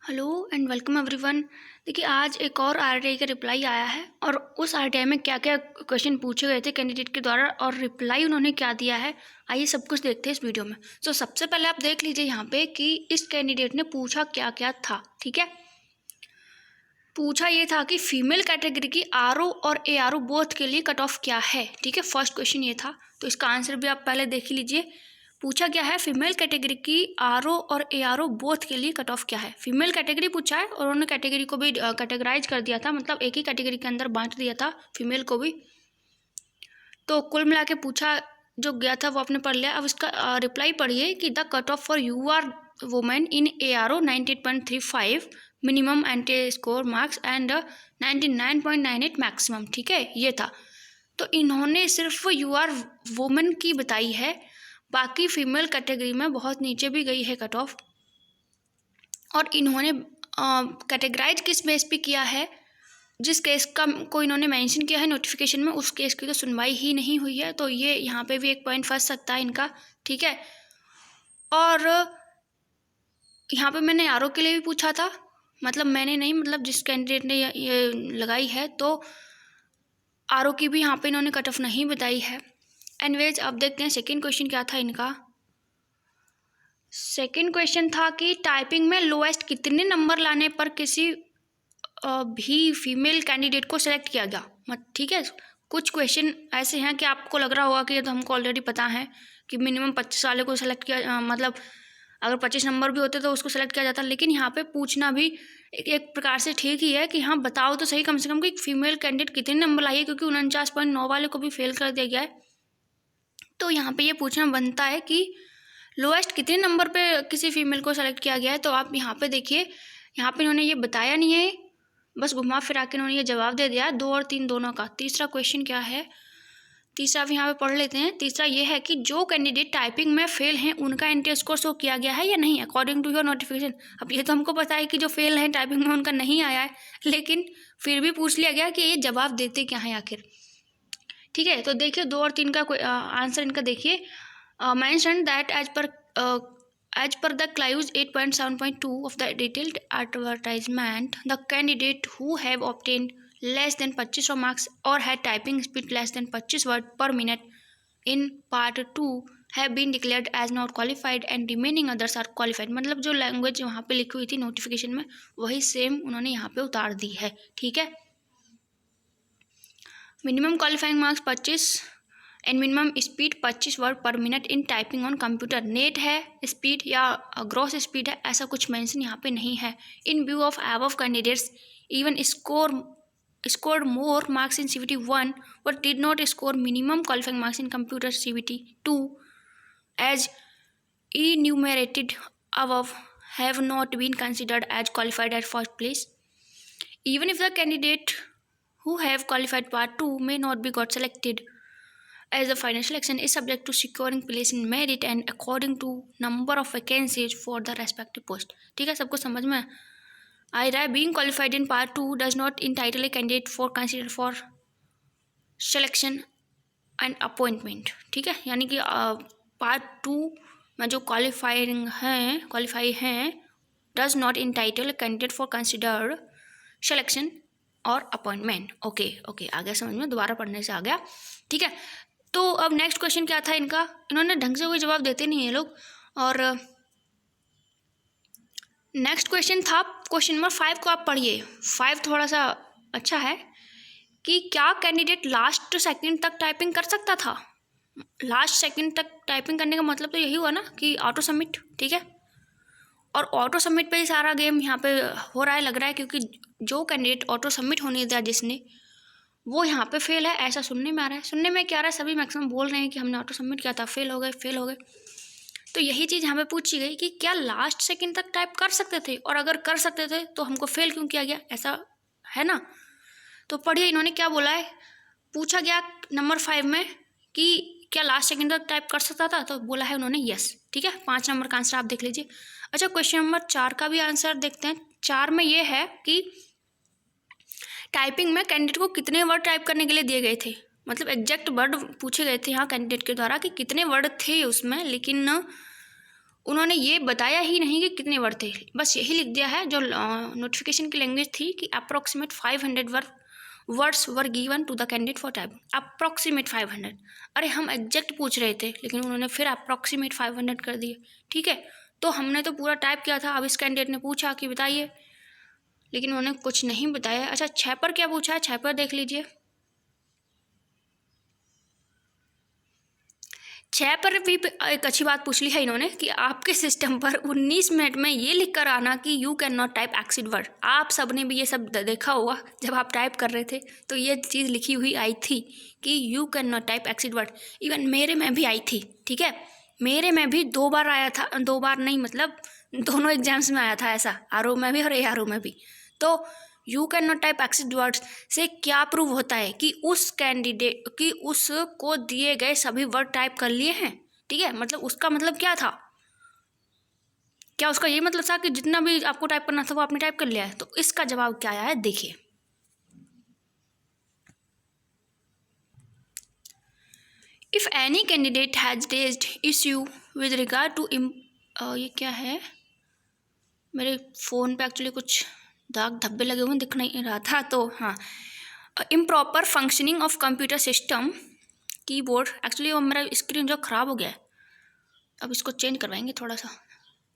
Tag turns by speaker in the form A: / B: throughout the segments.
A: Hello and welcome everyone. देखिए आज एक और आरटीआई का रिप्लाई आया है और उस आरटीआई में क्या क्या क्वेश्चन पूछे गए थे कैंडिडेट के द्वारा और रिप्लाई उन्होंने क्या दिया है, आइए सब कुछ देखते हैं इस वीडियो में। तो सबसे पहले आप देख लीजिए यहाँ पे कि इस कैंडिडेट ने पूछा क्या क्या था। ठीक है, पूछा ये था कि फीमेल कैटेगरी की आरओ और एआरओ बोथ के लिए कट ऑफ क्या है। ठीक है, फर्स्ट क्वेश्चन ये था, तो इसका आंसर भी आप पहले देख लीजिए। पूछा क्या है, फीमेल कैटेगरी की आरओ और एआरओ बोथ के लिए कट ऑफ क्या है। फीमेल कैटेगरी पूछा है और उन्होंने कैटेगरी को भी कैटेगराइज कर दिया था, मतलब एक ही कैटेगरी के अंदर बांट दिया था फीमेल को भी। तो कुल मिला के पूछा जो गया था वो आपने पढ़ लिया। अब इसका रिप्लाई पढ़िए कि the cut off for you are women in ARO 98.35 minimum entry score marks and 99.98 maximum. ठीक है, ये था। तो इन्होंने सिर्फ यू आर वुमेन की बताई है, बाकी फीमेल कैटेगरी में बहुत नीचे भी गई है कट ऑफ। और इन्होंने कैटेगराइज किस बेस पे किया है, जिस केस का को इन्होंने मेंशन किया है नोटिफिकेशन में, उस केस की तो सुनवाई ही नहीं हुई है। तो ये यहाँ पे भी एक पॉइंट फंस सकता है इनका। ठीक है, और यहाँ पे मैंने आरओ के लिए भी पूछा था, मतलब मैंने नहीं, मतलब जिस कैंडिडेट ने ये लगाई है, तो आरओ की भी यहाँ पे इन्होंने कट ऑफ नहीं बताई है। एनीवेज अब देखते हैं सेकेंड क्वेश्चन क्या था इनका। सेकेंड क्वेश्चन था कि टाइपिंग में लोएस्ट कितने नंबर लाने पर किसी भी फीमेल कैंडिडेट को सेलेक्ट किया गया। ठीक है, कुछ क्वेश्चन ऐसे हैं कि आपको लग रहा होगा कि ये तो हमको ऑलरेडी पता है कि मिनिमम 25 वाले को सेलेक्ट किया, मतलब अगर 25 नंबर भी होते तो उसको सेलेक्ट किया जाता। लेकिन यहाँ पे पूछना भी एक प्रकार से ठीक ही है कि हाँ बताओ तो सही कम से कम कि फीमेल कैंडिडेट कितने नंबर लाई है, क्योंकि 49.9 वाले को भी फेल कर दिया गया है। तो यहाँ पे ये पूछना बनता है कि लोएस्ट कितने नंबर पे किसी फीमेल को सेलेक्ट किया गया है। तो आप यहाँ पे देखिए, यहाँ पे इन्होंने ये बताया नहीं है, बस घुमा फिरा के इन्होंने ये जवाब दे दिया 2 और 3 दोनों का। तीसरा क्वेश्चन क्या है, तीसरा आप यहाँ पे पढ़ लेते हैं। तीसरा ये है कि जो कैंडिडेट टाइपिंग में फेल हैं उनका एंट्री स्कोर शो किया गया है या नहीं अकॉर्डिंग टू योर नोटिफिकेशन। अब ये तो हमको पता है कि जो फेल हैं टाइपिंग में उनका नहीं आया है, लेकिन फिर भी पूछ लिया गया कि ये जवाब देते क्या हैं आखिर। ठीक है, तो देखिए 2 और 3 का आंसर इनका देखिए। mentioned that as per the clause 8.7.2 of the detailed advertisement, the candidate who have obtained less than 25 marks or had typing speed less than 25 words per minute in part 2 have been declared as not qualified and remaining others are qualified। मतलब जो language वहाँ पे लिखी हुई थी notification में वही same उन्होंने यहाँ पे उतार दी है। ठीक है, minimum qualifying marks 25 and minimum speed 25 word पर minute in typing on computer. Net है स्पीड या ग्रॉस स्पीड है, ऐसा कुछ मेंशन यहाँ पे नहीं है। इन view of above candidates even scored more marks in CBT 1 but did not score minimum qualifying marks in computer CBT 2 as enumerated above have not been considered as qualified at first place. Even if the candidate who have qualified part 2 may not be got selected, as the final selection is subject to securing place in merit and according to number of vacancies for the respective post। ठीक है, सबको समझ में आ रहा है। being qualified in part 2 does not entitle a candidate for consider for selection and appointment। ठीक है, यानी कि पार्ट 2 में जो क्वालिफाई हैं does not entitle a candidate for considered selection और अपॉइंटमेंट। ओके आ गया समझ में, दोबारा पढ़ने से आ गया। ठीक है, तो अब नेक्स्ट क्वेश्चन क्या था इनका, इन्होंने ढंग से कोई जवाब देते नहीं है लोग। और नेक्स्ट क्वेश्चन था क्वेश्चन नंबर 5 को आप पढ़िए। 5 थोड़ा सा अच्छा है कि क्या कैंडिडेट लास्ट सेकंड तक टाइपिंग कर सकता था। लास्ट सेकंड तक टाइपिंग करने का मतलब तो यही हुआ ना कि ऑटो सबमिट। ठीक है, और ऑटो सबमिट पे ही सारा गेम यहाँ पे हो रहा है लग रहा है, क्योंकि जो कैंडिडेट ऑटो सबमिट होने दिया जिसने, वो यहाँ पे फेल है, ऐसा सुनने में आ रहा है। सुनने में क्या आ रहा है, सभी मैक्सिमम बोल रहे हैं कि हमने ऑटो सबमिट किया था, फेल हो गए। तो यही चीज़ यहाँ पे पूछी गई कि क्या लास्ट सेकंड तक टाइप कर सकते थे, और अगर कर सकते थे तो हमको फेल क्यों किया गया, ऐसा है ना। तो पढ़िए इन्होंने क्या बोला है। पूछा गया नंबर 5 में कि क्या लास्ट सेकंड तक टाइप कर सकता था, तो बोला है उन्होंने यस। ठीक है, 5 नंबर का आंसर आप देख लीजिए। अच्छा, क्वेश्चन नंबर 4 का भी आंसर देखते हैं। 4 में ये है कि टाइपिंग में कैंडिडेट को कितने वर्ड टाइप करने के लिए दिए गए थे, मतलब एग्जैक्ट वर्ड पूछे गए थे यहाँ कैंडिडेट के द्वारा कि कितने वर्ड थे उसमें, लेकिन उन्होंने ये बताया ही नहीं कि कितने वर्ड थे, बस यही लिख दिया है जो नोटिफिकेशन की लैंग्वेज थी कि approximate 500 words were given to the candidate for type. Approximate 500, अरे हम एग्जैक्ट पूछ रहे थे लेकिन उन्होंने फिर अप्रॉक्सीमेट 500 कर दिए। ठीक है, तो हमने तो पूरा टाइप किया था। अब इस कैंडिडेट ने पूछा कि बताइए, लेकिन उन्होंने कुछ नहीं बताया। अच्छा, 6 पर क्या पूछा है, 6 पर देख लीजिए। 6 पर भी एक अच्छी बात पूछ ली है इन्होंने कि आपके सिस्टम पर 19 मिनट में ये लिख कर आना कि you can not type exceed word. आप सब ने भी ये सब देखा होगा, जब आप टाइप कर रहे थे तो ये चीज़ लिखी हुई आई थी कि you can not type exceed word. Even मेरे में भी आई थी। ठीक है, मेरे में भी 2 बार आया था, 2 बार नहीं मतलब दोनों एग्जाम्स में आया था ऐसा, आरओ में भी और एआरओ में भी। तो you can not type exceed words से क्या प्रूव होता है कि उस कैंडिडेट की उसको दिए गए सभी वर्ड टाइप कर लिए हैं। ठीक है, मतलब उसका मतलब क्या था, क्या उसका ये मतलब था कि जितना भी आपको टाइप करना था वो आपने टाइप कर लिया है। तो इसका जवाब क्या आया है, देखिए। If any candidate has raised issue with regard to ये क्या है, मेरे फ़ोन पे एक्चुअली कुछ दाग धब्बे लगे हुए दिख नहीं रहा था। तो हाँ, improper functioning of computer system keyboard. Actually वो मेरा स्क्रीन जो ख़राब हो गया है, अब इसको चेंज करवाएंगे, थोड़ा सा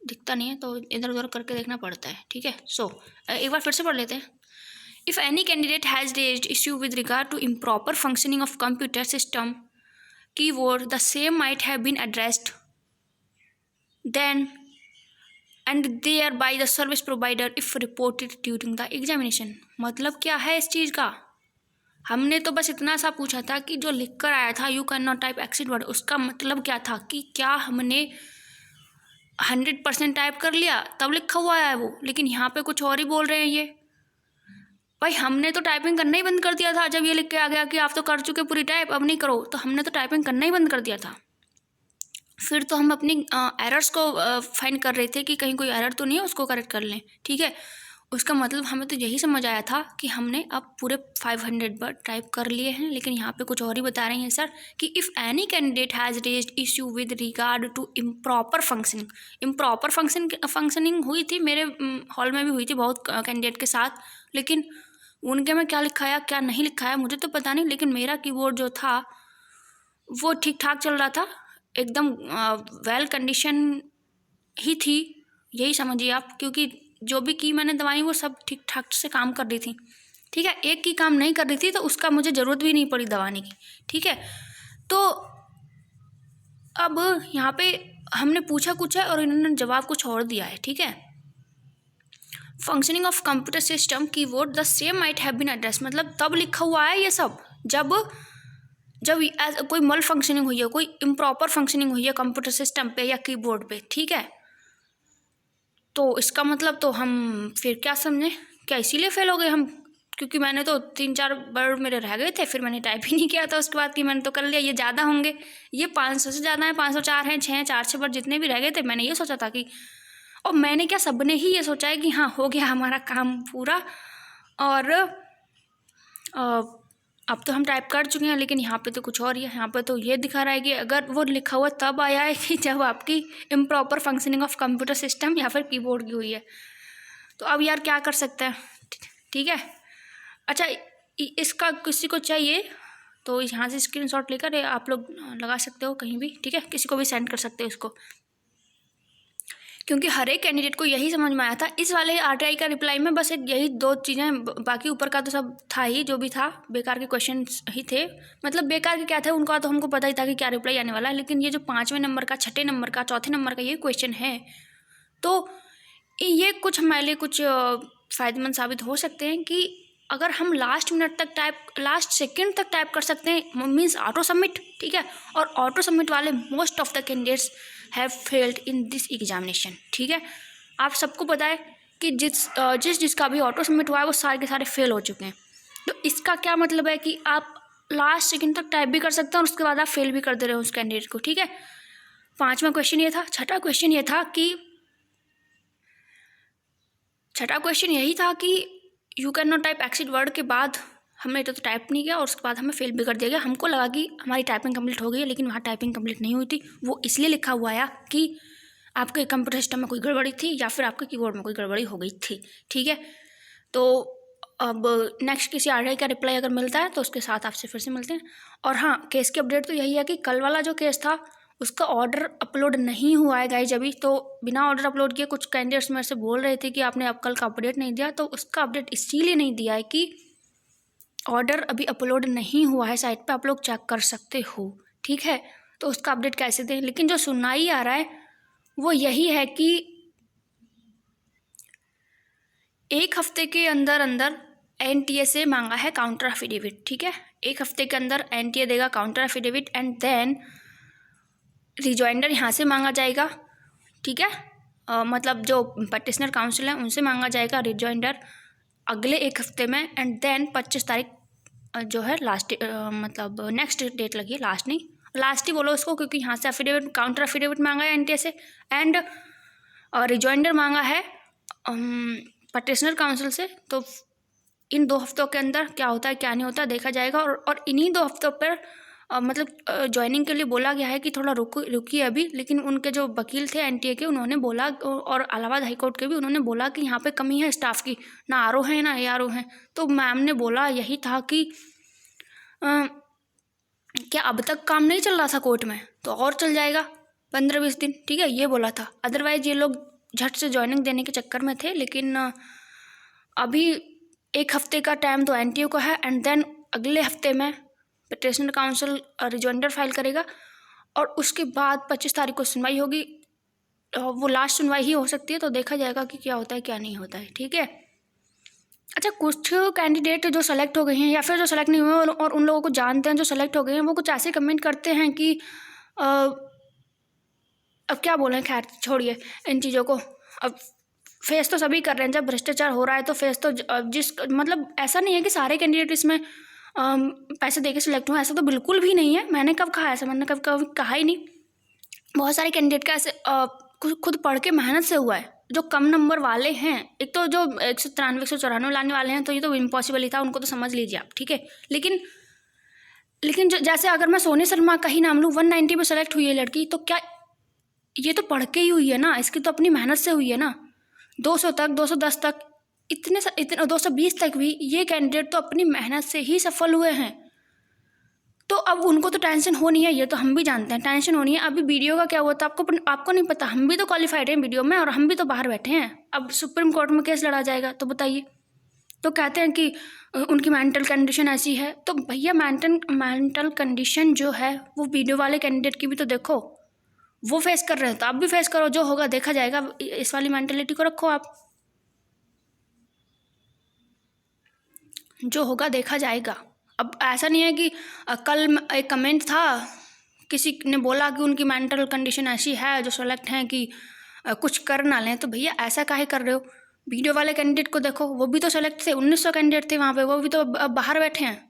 A: दिखता नहीं है तो इधर उधर करके देखना पड़ता है। ठीक है, सो एक बार फिर से पढ़ लेते हैं। If any candidate has raised issue with regard to improper functioning of computer system keyboard the same might have been addressed then and there by the service provider if reported during the examination. मतलब क्या है इस चीज़ का, हमने तो बस इतना सा पूछा था कि जो लिख कर आया था you can not type exceed word, उसका मतलब क्या था कि क्या हमने 100% टाइप कर लिया तब लिखा हुआ है वो, लेकिन यहाँ पे कुछ और ही बोल रहे हैं ये। भाई हमने तो टाइपिंग करना ही बंद कर दिया था जब ये लिख के आ गया कि आप तो कर चुके पूरी टाइप, अब नहीं करो, तो हमने तो टाइपिंग करना ही बंद कर दिया था। फिर तो हम अपनी एरर्स को फाइंड कर रहे थे कि कहीं कोई एरर तो नहीं है, उसको करेक्ट कर लें। ठीक है, उसका मतलब हमें तो यही समझ आया था कि हमने अब पूरे 500 वर्ड टाइप कर लिए हैं, लेकिन यहाँ पे कुछ और ही बता रहे हैं सर कि if any candidate has raised issue with regard to improper functioning. Improper functioning हुई थी, मेरे हॉल में भी हुई थी बहुत कैंडिडेट के साथ, लेकिन उनके में क्या लिखा है क्या नहीं लिखा है मुझे तो पता नहीं, लेकिन मेरा कीबोर्ड जो था वो ठीक ठाक चल रहा था, एकदम वेल कंडीशन ही थी, यही समझिए आप, क्योंकि जो भी की मैंने दवाई वो सब ठीक ठाक से काम कर रही थी। ठीक है, एक की काम नहीं कर रही थी तो उसका मुझे ज़रूरत भी नहीं पड़ी दवाने की। ठीक है, तो अब यहाँ पे हमने पूछा कुछ है और इन्होंने जवाब कुछ और दिया है। ठीक है, functioning of computer system keyboard the same might have been address, मतलब तब लिखा हुआ है ये सब जब कोई मल फंक्शनिंग हुई है, कोई इम्प्रॉपर फंक्शनिंग हुई है कंप्यूटर सिस्टम पे या कीबोर्ड पे। ठीक है, तो इसका मतलब तो हम फिर क्या समझें, क्या इसीलिए फेल हो गए हम, क्योंकि मैंने तो 3-4 वर्ड मेरे रह गए थे, फिर मैंने टाइप ही नहीं किया था उसके बाद कि मैंने तो कर लिया, ये ज़्यादा होंगे, ये 500 से ज़्यादा है, 504 हैं, 4-6 वर्ड जितने भी रह गए थे, मैंने ये सोचा था कि, और मैंने क्या सबने ही ये सोचा है कि हाँ हो गया हमारा काम पूरा, और अब तो हम टाइप कर चुके हैं, लेकिन यहाँ पे तो कुछ और ही है। यहाँ पे तो ये दिखा रहा है कि अगर वो लिखा हुआ तब आया है कि जब आपकी improper functioning of computer system या फिर कीबोर्ड की हुई है, तो अब यार क्या कर सकते हैं। ठीक है, अच्छा इसका किसी को चाहिए तो यहाँ से स्क्रीनशॉट लेकर आप लोग लगा सकते हो कहीं भी। ठीक है, किसी को भी सेंड कर सकते हो इसको, क्योंकि हर एक कैंडिडेट को यही समझ में आया था। इस वाले आरटीआई का रिप्लाई में बस एक यही 2 चीज़ें, बाकी ऊपर का तो सब था ही, जो भी था बेकार के क्वेश्चन ही थे। मतलब बेकार के क्या थे उनका तो हमको पता ही था कि क्या रिप्लाई आने वाला है, लेकिन ये जो 5वें नंबर का, 6ठे नंबर का, 4थे नंबर का ये क्वेश्चन है, तो ये कुछ हमारे लिए कुछ फ़ायदेमंद साबित हो सकते हैं कि अगर हम लास्ट मिनट तक लास्ट सेकेंड तक टाइप कर सकते हैं, मीन्स ऑटो सबमिट। ठीक है, और ऑटो सबमिट वाले most of the candidates have failed in this examination. ठीक है, आप सबको पता है कि जिसका भी ऑटो सबमिट हुआ है वो सारे के सारे फेल हो चुके हैं। तो इसका क्या मतलब है कि आप लास्ट सेकेंड तक टाइप भी कर सकते हैं और उसके बाद आप फेल भी कर दे रहे हो उस कैंडिडेट को। ठीक है, 5वां क्वेश्चन ये था। 6ठा क्वेश्चन ये था कि यही था कि you can not type exceed word के बाद हमने तो टाइप नहीं किया और उसके बाद हमें फेल भी कर दिया गया। हमको लगा कि हमारी टाइपिंग कंप्लीट हो गई है, लेकिन वहाँ टाइपिंग कंप्लीट नहीं हुई थी। वो इसलिए लिखा हुआ है कि आपके कंप्यूटर सिस्टम में कोई गड़बड़ी थी या फिर आपके कीबोर्ड में कोई गड़बड़ी हो गई थी, ठीक है। तो अब नेक्स्ट किसी आरटीआई का रिप्लाई अगर मिलता है तो उसके साथ आपसे फिर से मिलते हैं। और हाँ, केस की अपडेट तो यही है कि कल वाला जो केस था उसका ऑर्डर अपलोड नहीं हुआ है गाइज अभी। तो बिना ऑर्डर अपलोड किए कुछ कैंडिडेट्स मेरे से बोल रहे थे कि आपने अब कल का अपडेट नहीं दिया, तो उसका अपडेट इसीलिए नहीं दिया है कि ऑर्डर अभी अपलोड नहीं हुआ है, साइट पे आप लोग चेक कर सकते हो, ठीक है। तो उसका अपडेट कैसे दें। लेकिन जो सुनाई आ रहा है वो यही है कि 1 हफ्ते के अंदर अंदर एनटीए से मांगा है काउंटर एफिडेविट, ठीक है। 1 हफ्ते के अंदर एनटीए देगा counter affidavit and then rejoinder यहाँ से मांगा जाएगा, ठीक है। मतलब जो पटिशनर काउंसिल है उनसे मांगा जाएगा रिजॉइंडर अगले 1 हफ्ते में एंड देन 25 तारीख जो है लास्ट मतलब नेक्स्ट डेट लगी है, लास्ट ही बोलो उसको, क्योंकि यहाँ से एफिडेविट काउंटर एफिडेविट मांगा है एनटीए से एंड रिजॉइंडर मांगा है पटिशनर काउंसिल से। तो इन 2 हफ्तों के अंदर क्या होता है क्या नहीं होता देखा जाएगा। और इन्हीं 2 हफ्तों पर मतलब ज्वाइनिंग के लिए बोला गया है कि थोड़ा रुकिए अभी। लेकिन उनके जो वकील थे एनटीए के उन्होंने बोला, और इलाहाबाद हाईकोर्ट के भी उन्होंने बोला कि यहाँ पे कमी है स्टाफ की, ना आरओ है ना एआरओ है। तो मैम ने बोला यही था कि क्या अब तक काम नहीं चल रहा था कोर्ट में, तो और चल जाएगा 15-20 दिन, ठीक है, ये बोला था। अदरवाइज ये लोग झट से ज्वाइनिंग देने के चक्कर में थे। लेकिन अभी 1 हफ्ते का टाइम तो एनटीए को है एंड देन अगले हफ्ते में पटिशनर काउंसिल रिजॉइंडर फाइल करेगा और उसके बाद 25 तारीख को सुनवाई होगी। वो लास्ट सुनवाई ही हो सकती है, तो देखा जाएगा कि क्या होता है क्या नहीं होता है, ठीक है। अच्छा, कुछ कैंडिडेट जो सेलेक्ट हो गए हैं या फिर जो सेलेक्ट नहीं हुए और उन लोगों को जानते हैं जो सेलेक्ट हो गए हैं, वो कुछ ऐसे कमेंट करते हैं कि अब क्या बोलें, खैर छोड़िए इन चीज़ों को। अब फेस तो सभी कर रहे हैं, जब भ्रष्टाचार हो रहा है तो फेस तो जिस मतलब ऐसा नहीं है कि सारे कैंडिडेट इसमें पैसे देके सिलेक्ट हुए, ऐसा तो बिल्कुल भी नहीं है। मैंने कब कहा ऐसा, मैंने कभी कहा ही नहीं। बहुत सारे कैंडिडेट का ऐसे खुद पढ़ के मेहनत से हुआ है। जो कम नंबर वाले हैं, एक तो जो 193 194 लाने वाले हैं, तो ये तो इम्पॉसिबल ही था, उनको तो समझ लीजिए आप, ठीक है। लेकिन जैसे अगर मैं सोनी शर्मा का ही नाम लूँ, 190 पे सेलेक्ट हुई है लड़की, तो क्या ये तो पढ़ के ही हुई है ना, इसकी तो अपनी मेहनत से हुई है ना। 200 तक 210 तक इतने 220 तक भी ये कैंडिडेट तो अपनी मेहनत से ही सफल हुए हैं। तो अब उनको तो टेंशन होनी है, ये तो हम भी जानते हैं टेंशन होनी है। अभी वीडियो का क्या हुआ था आपको नहीं पता, हम भी तो क्वालिफाइड हैं वीडियो में और हम भी तो बाहर बैठे हैं। अब सुप्रीम कोर्ट में केस लड़ा जाएगा, तो बताइए। तो कहते हैं कि उनकी मेंटल कंडीशन ऐसी है, तो भैया मेंटल कंडीशन जो है वो वीडियो वाले कैंडिडेट की भी तो देखो, वो फेस कर रहे हैं तो आप भी फेस करो, जो होगा देखा जाएगा। इस वाली मेंटेलिटी को रखो आप, जो होगा देखा जाएगा। अब ऐसा नहीं है कि कल एक कमेंट था, किसी ने बोला कि उनकी मेंटल कंडीशन ऐसी है जो सेलेक्ट हैं कि कुछ कर ना लें, तो भैया ऐसा काहे कर रहे हो। वीडियो वाले कैंडिडेट को देखो, वो भी तो सेलेक्ट थे, 1900 कैंडिडेट थे वहाँ पे, वो भी तो बाहर बैठे हैं।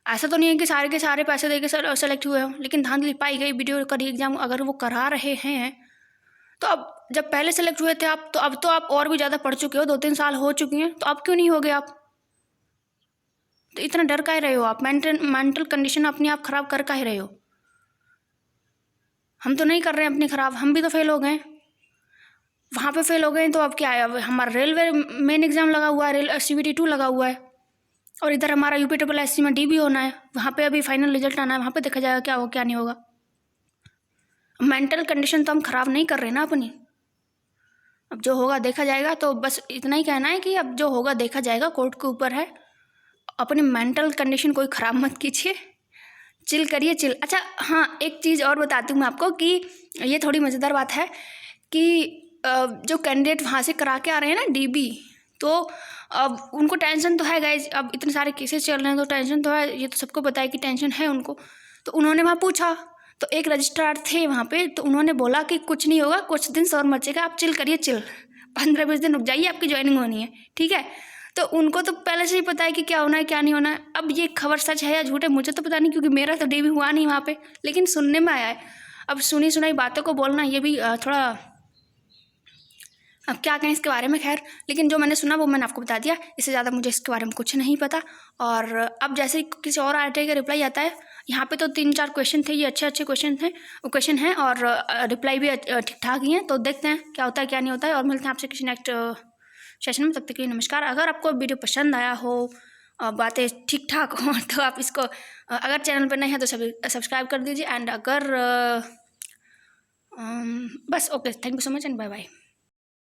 A: ऐसा तो नहीं है कि सारे के सारे पैसे दे के सेलेक्ट हुए हों, लेकिन धांधली पाई गई। वीडियो का एग्जाम अगर वो करा रहे हैं तो अब जब पहले सेलेक्ट हुए थे आप, तो अब तो आप और भी ज़्यादा पढ़ चुके हो, 2-3 साल हो चुके हैं, तो अब क्यों नहीं हो गए आप। तो इतना डर काहे रहे हो आप, मेंटल कंडीशन अपनी आप खराब कर काहे रहे हो। हम तो नहीं कर रहे हैं अपनी खराब, हम भी तो फेल हो गए, वहाँ पे फेल हो गए। तो अब क्या है, अब हमारा रेलवे मेन एग्जाम लगा हुआ है, CBT 2 लगा हुआ है, और इधर हमारा UPSSC में DB होना है, वहाँ पे अभी फाइनल रिजल्ट आना है, वहाँ पे देखा जाएगा क्या होगा क्या नहीं होगा। मेंटल कंडीशन तो हम ख़राब नहीं कर रहे ना अपनी, अब जो होगा देखा जाएगा। तो बस इतना ही कहना है कि अब जो होगा देखा जाएगा, कोर्ट के ऊपर है। अपनी मेंटल कंडीशन कोई ख़राब मत कीजिए, चिल करिए चिल। अच्छा हाँ, एक चीज़ और बताती हूँ मैं आपको कि ये थोड़ी मज़ेदार बात है कि जो कैंडिडेट वहाँ से करा के आ रहे हैं ना DB, तो अब उनको टेंशन तो है गाइज, अब इतने सारे केसेस चल रहे हैं तो टेंशन तो है, ये तो सबको पता है कि टेंशन है उनको। तो उन्होंने वहाँ पूछा, तो एक रजिस्ट्रार थे वहाँ पे, तो उन्होंने बोला कि कुछ नहीं होगा, कुछ दिन शोर मचेगा, आप चिल करिए चिल, 15-20 दिन रुक जाइए, आपकी ज्वाइनिंग होनी है, ठीक है। तो उनको तो पहले से ही पता है कि क्या होना है क्या नहीं होना है। अब ये खबर सच है या झूठ है मुझे तो पता नहीं, क्योंकि मेरा तो DB हुआ नहीं वहाँ पे, लेकिन सुनने में आया है। अब सुनी सुनाई बातों को बोलना ये भी थोड़ा, अब क्या कहें इसके बारे में, खैर। लेकिन जो मैंने सुना वो मैंने आपको बता दिया, इससे ज़्यादा मुझे इसके बारे में कुछ नहीं पता। और अब जैसे किसी और RTI का रिप्लाई आता है यहाँ पे तो 3-4 क्वेश्चन थे, ये अच्छे क्वेश्चन हैं और रिप्लाई भी ठीक ठाक ही हैं। तो देखते हैं क्या होता है क्या नहीं होता है, और मिलते हैं आपसे किसी नेक्स्ट सेशन में। तब तक के लिए नमस्कार। अगर आपको वीडियो पसंद आया हो, बातें ठीक ठाक हो, तो आप इसको अगर चैनल पर नए हैं तो सब्सक्राइब कर दीजिए। एंड अगर बस okay, thank you so much and bye bye.